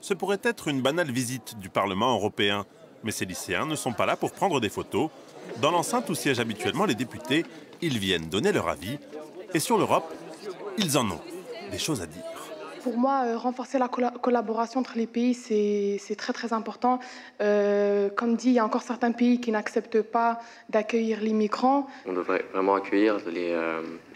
Ce pourrait être une banale visite du Parlement européen. Mais ces lycéens ne sont pas là pour prendre des photos. Dans l'enceinte où siègent habituellement les députés, ils viennent donner leur avis. Et sur l'Europe, ils en ont des choses à dire. Pour moi, renforcer la collaboration entre les pays, c'est très très important. Comme dit, il y a encore certains pays qui n'acceptent pas d'accueillir les migrants. On devrait vraiment accueillir les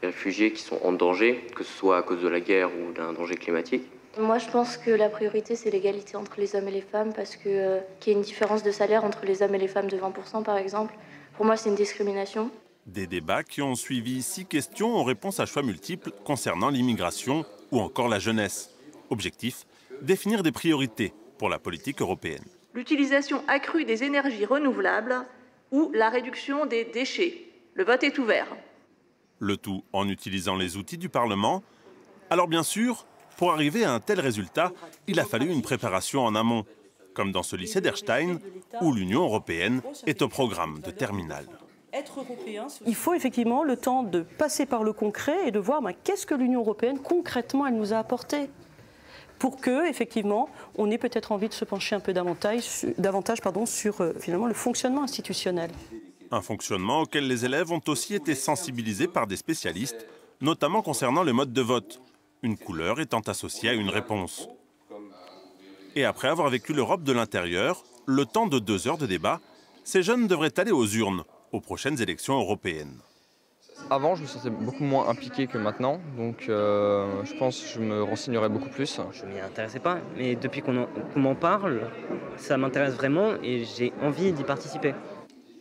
réfugiés qui sont en danger, que ce soit à cause de la guerre ou d'un danger climatique. Moi, je pense que la priorité, c'est l'égalité entre les hommes et les femmes, parce qu'il y a une différence de salaire entre les hommes et les femmes de 20%, par exemple. Pour moi, c'est une discrimination. Des débats qui ont suivi 6 questions aux réponses à choix multiples concernant l'immigration ou encore la jeunesse. Objectif, définir des priorités pour la politique européenne. L'utilisation accrue des énergies renouvelables ou la réduction des déchets. Le vote est ouvert. Le tout en utilisant les outils du Parlement. Alors bien sûr, pour arriver à un tel résultat, il a fallu une préparation en amont, comme dans ce lycée d'Erstein, où l'Union européenne est au programme de terminale. Il faut effectivement le temps de passer par le concret et de voir qu'est-ce que l'Union européenne, concrètement, elle nous a apporté. Pour que, effectivement, on ait peut-être envie de se pencher un peu davantage sur finalement le fonctionnement institutionnel. Un fonctionnement auquel les élèves ont aussi été sensibilisés par des spécialistes, notamment concernant le mode de vote, une couleur étant associée à une réponse. Et après avoir vécu l'Europe de l'intérieur, le temps de 2 heures de débat, ces jeunes devraient aller aux urnes aux prochaines élections européennes. Avant, je me sentais beaucoup moins impliqué que maintenant, donc je pense que je me renseignerai beaucoup plus. Je ne m'y intéressais pas, mais depuis qu'on m'en parle, ça m'intéresse vraiment et j'ai envie d'y participer.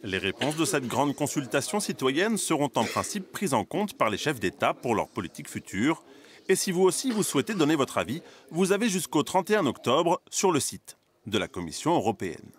Les réponses de cette grande consultation citoyenne seront en principe prises en compte par les chefs d'État pour leur politique future. Et si vous aussi vous souhaitez donner votre avis, vous avez jusqu'au 31 octobre sur le site de la Commission européenne.